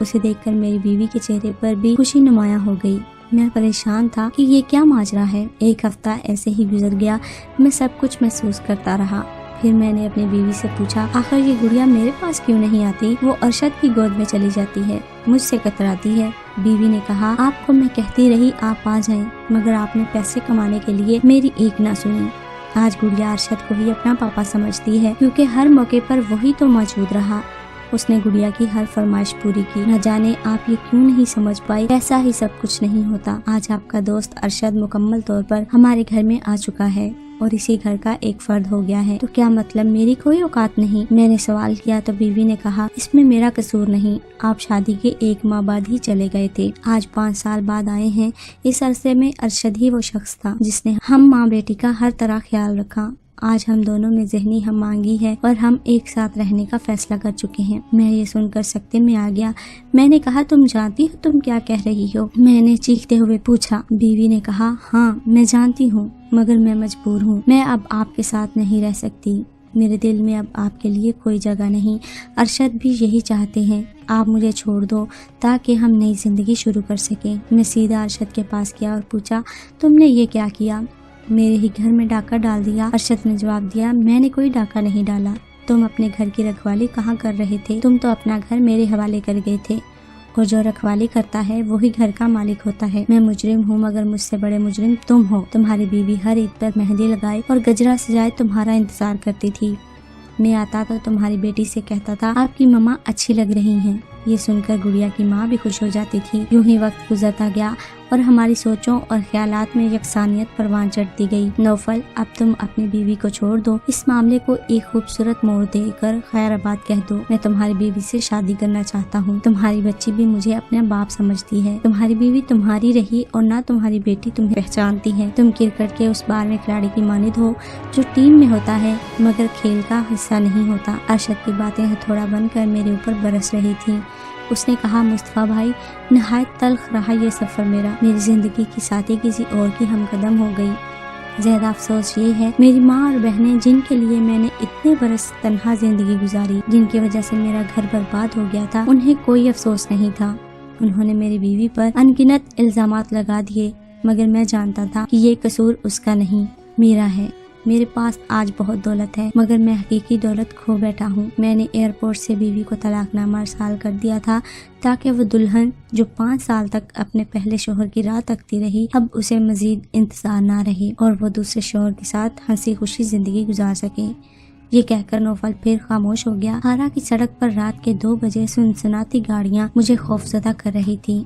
اسے دیکھ کر میری بیوی کے چہرے پر بھی خوشی نمایاں ہو گئی۔ میں پریشان تھا کہ یہ کیا ماجرا ہے۔ ایک ہفتہ ایسے ہی گزر گیا، میں سب کچھ محسوس کرتا رہا۔ پھر میں نے اپنی بیوی سے پوچھا، آخر یہ گڑیا میرے پاس کیوں نہیں آتی؟ وہ ارشد کی گود میں چلی جاتی ہے، مجھ سے کتراتی ہے۔ بیوی نے کہا، آپ کو میں کہتی رہی آپ آ جائیں، مگر آپ نے پیسے کمانے کے لیے میری ایک نہ سنی۔ آج گڑیا ارشد کو ہی اپنا پاپا سمجھتی ہے، کیونکہ ہر موقع پر وہی تو موجود رہا۔ اس نے گڑیا کی ہر فرمائش پوری کی۔ نہ جانے آپ یہ کیوں نہیں سمجھ پائی، ایسا ہی سب کچھ نہیں ہوتا۔ آج آپ کا دوست ارشد مکمل طور پر ہمارے گھر میں آ چکا ہے اور اسی گھر کا ایک فرد ہو گیا ہے، تو کیا مطلب میری کوئی اوقات نہیں؟ میں نے سوال کیا تو بیوی نے کہا، اس میں میرا قصور نہیں، آپ شادی کے 1 ماہ بعد ہی چلے گئے تھے، آج 5 سال بعد آئے ہیں۔ اس عرصے میں ارشد ہی وہ شخص تھا جس نے ہم ماں بیٹی کا ہر طرح خیال رکھا۔ آج ہم دونوں میں ذہنی ہم آہنگی ہے اور ہم ایک ساتھ رہنے کا فیصلہ کر چکے ہیں۔ میں یہ سن کر سکتے میں آ گیا۔ میں نے کہا، تم جانتی ہو تم کیا کہہ رہی ہو؟ میں نے چیختے ہوئے پوچھا۔ بیوی نے کہا، ہاں میں جانتی ہوں، مگر میں مجبور ہوں، میں اب آپ کے ساتھ نہیں رہ سکتی، میرے دل میں اب آپ کے لیے کوئی جگہ نہیں۔ ارشد بھی یہی چاہتے ہیں، آپ مجھے چھوڑ دو تاکہ ہم نئی زندگی شروع کر سکیں۔ میں سیدھا ارشد کے پاس گیا اور پوچھا، تم نے یہ کیا کیا؟ میرے ہی گھر میں ڈاکہ ڈال دیا؟ ارشد نے جواب دیا، میں نے کوئی ڈاکہ نہیں ڈالا، تم اپنے گھر کی رکھوالی کہاں کر رہے تھے؟ تم تو اپنا گھر میرے حوالے کر گئے تھے، اور جو رکھوالی کرتا ہے وہی گھر کا مالک ہوتا ہے۔ میں مجرم ہوں، مگر مجھ سے بڑے مجرم تم ہو۔ تمہاری بیوی ہر عید پر مہندی لگائے اور گجرا سجائے تمہارا انتظار کرتی تھی۔ میں آتا تو تمہاری بیٹی سے کہتا تھا، آپ کی ماما اچھی لگ رہی ہیں۔ یہ سن کر گڑیا کی ماں بھی خوش ہو جاتی تھی۔ یوں ہی وقت گزرتا گیا اور ہماری سوچوں اور خیالات میں یکسانیت پروان چڑھتی گئی۔ نوفل، اب تم اپنی بیوی کو چھوڑ دو، اس معاملے کو ایک خوبصورت موڑ دے کر خیر آباد کہہ دو۔ میں تمہاری بیوی سے شادی کرنا چاہتا ہوں۔ تمہاری بچی بھی مجھے اپنا باپ سمجھتی ہے۔ تمہاری بیوی تمہاری رہی اور نہ تمہاری بیٹی تمہیں پہچانتی ہے۔ تم کرکٹ کے اس بار میں کھلاڑی کی مانند ہو جو ٹیم میں ہوتا ہے مگر کھیل کا حصہ نہیں ہوتا۔ ارشد کی باتیں ہتھوڑا بن کر میرے اوپر برس رہی تھیں۔ اس نے کہا، مصطفیٰ بھائی، نہایت تلخ رہا یہ سفر میرا، میری زندگی کی ساتھی کسی اور کی ہم قدم ہو گئی۔ زیادہ افسوس یہ ہے، میری ماں اور بہنیں جن کے لیے میں نے اتنے برس تنہا زندگی گزاری، جن کی وجہ سے میرا گھر برباد ہو گیا تھا، انہیں کوئی افسوس نہیں تھا۔ انہوں نے میری بیوی پر انگنت الزامات لگا دیے، مگر میں جانتا تھا کہ یہ قصور اس کا نہیں، میرا ہے۔ میرے پاس آج بہت دولت ہے، مگر میں حقیقی دولت کھو بیٹھا ہوں۔ میں نے ایئرپورٹ سے بیوی کو طلاق نامہ ارسال کر دیا تھا تاکہ وہ دلہن جو 5 سال تک اپنے پہلے شوہر کی راہ تکتی رہی، اب اسے مزید انتظار نہ رہے اور وہ دوسرے شوہر کے ساتھ ہنسی خوشی زندگی گزار سکے۔ یہ کہہ کر نوفل پھر خاموش ہو گیا۔ آرا کی سڑک پر رات کے 2 بجے سنسناتی گاڑیاں مجھے خوفزدہ کر رہی تھی۔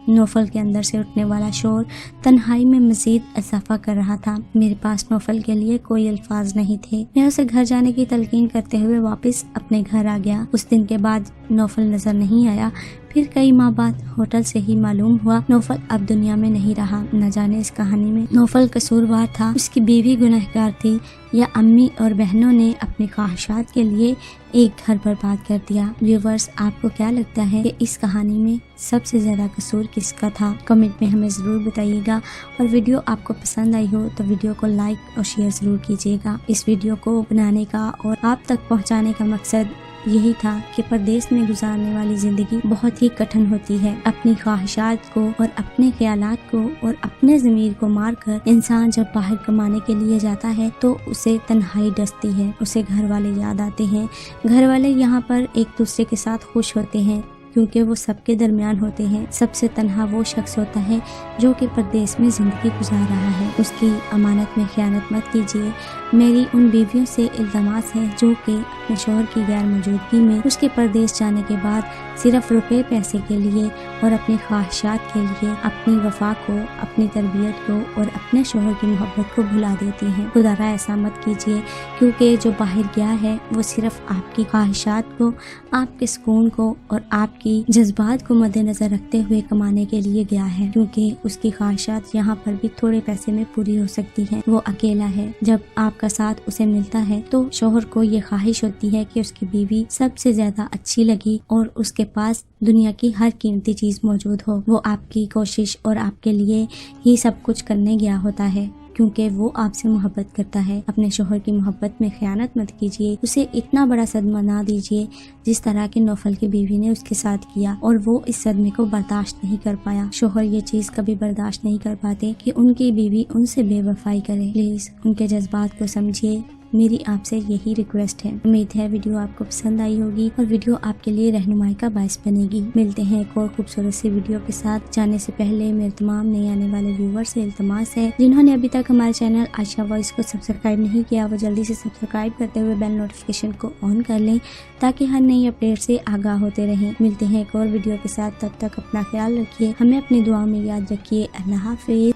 نوفل کے اندر سے اٹھنے والا شور تنہائی میں مزید اضافہ کر رہا تھا۔ میرے پاس نوفل کے لیے کوئی الفاظ نہیں تھے۔ میں اسے گھر جانے کی تلقین کرتے ہوئے واپس اپنے گھر آ گیا۔ اس دن کے بعد نوفل نظر نہیں آیا۔ پھر کئی ماہ بعد ہوٹل سے ہی معلوم ہوا نوفل اب دنیا میں نہیں رہا۔ نہ جانے اس کہانی میں نوفل قصوروار تھا، اس کی بیوی گنہگار تھی، یا امی اور بہنوں نے اپنی خواہشات کے لیے ایک گھر برباد کر دیا۔ ویورز، آپ کو کیا لگتا ہے کہ اس کہانی میں سب سے زیادہ قصور کس کا تھا؟ کمنٹ میں ہمیں ضرور بتائیے گا، اور ویڈیو آپ کو پسند آئی ہو تو ویڈیو کو لائک اور شیئر ضرور کیجیے گا۔ اس ویڈیو کو بنانے کا اور آپ تک پہنچانے کا مقصد یہی تھا کہ پردیس میں گزارنے والی زندگی بہت ہی کٹھن ہوتی ہے۔ اپنی خواہشات کو اور اپنے خیالات کو اور اپنے ضمیر کو مار کر انسان جب باہر کمانے کے لیے جاتا ہے تو اسے تنہائی ڈستی ہے، اسے گھر والے یاد آتے ہیں۔ گھر والے یہاں پر ایک دوسرے کے ساتھ خوش ہوتے ہیں کیونکہ وہ سب کے درمیان ہوتے ہیں۔ سب سے تنہا وہ شخص ہوتا ہے جو کہ پردیس میں زندگی گزار رہا ہے۔ اس کی امانت میں خیانت مت کیجیے۔ میری ان بیویوں سے الزامات ہیں جو کہ اپنے شوہر کی غیر موجودگی میں اس کے پردیس جانے کے بعد صرف روپے پیسے کے لیے اور اپنی خواہشات کے لیے اپنی وفا کو، اپنی تربیت کو اور اپنے شوہر کی محبت کو بھلا دیتی ہیں۔ خدا را ایسا مت کیجیے، کیونکہ جو باہر گیا ہے وہ صرف آپ کی خواہشات کو، آپ کے سکون کو اور آپ کی جذبات کو مد نظر رکھتے ہوئے کمانے کے لیے گیا ہے، کیونکہ اس کی خواہشات یہاں پر بھی تھوڑے پیسے میں پوری ہو سکتی ہیں۔ وہ اکیلا ہے۔ جب آپ کا ساتھ اسے ملتا ہے تو شوہر کو یہ خواہش ہوتی ہے کہ اس کی بیوی سب سے زیادہ اچھی لگی اور اس کے پاس دنیا کی ہر قیمتی چیز موجود ہو۔ وہ آپ کی کوشش اور آپ کے لیے ہی سب کچھ کرنے گیا ہوتا ہے۔ کیونکہ وہ آپ سے محبت کرتا ہے۔ اپنے شوہر کی محبت میں خیانت مت کیجیے، اسے اتنا بڑا صدمہ نہ دیجیے جس طرح کہ نوفل کی بیوی نے اس کے ساتھ کیا اور وہ اس صدمے کو برداشت نہیں کر پایا۔ شوہر یہ چیز کبھی برداشت نہیں کر پاتے کہ ان کی بیوی ان سے بے وفائی کرے۔ پلیز ان کے جذبات کو سمجھیے، میری آپ سے یہی ریکویسٹ ہے۔ امید ہے ویڈیو آپ کو پسند آئی ہوگی اور ویڈیو آپ کے لیے رہنمائی کا باعث بنے گی۔ ملتے ہیں ایک اور خوبصورت سی ویڈیو کے ساتھ۔ جانے سے پہلے میرے تمام نئے آنے والے ویور سے التماس ہے، جنہوں نے ابھی تک ہمارے چینل عائشہ وائس کو سبسکرائب نہیں کیا، وہ جلدی سے سبسکرائب کرتے ہوئے بیل نوٹیفیکیشن کو آن کر لیں تاکہ ہر نئی اپڈیٹ سے آگاہ ہوتے رہیں۔ ملتے ہیں ایک اور ویڈیو کے ساتھ، تب تک اپنا خیال رکھیے، ہمیں اپنی دعاؤں میں یاد رکھیے۔ اللہ حافظ۔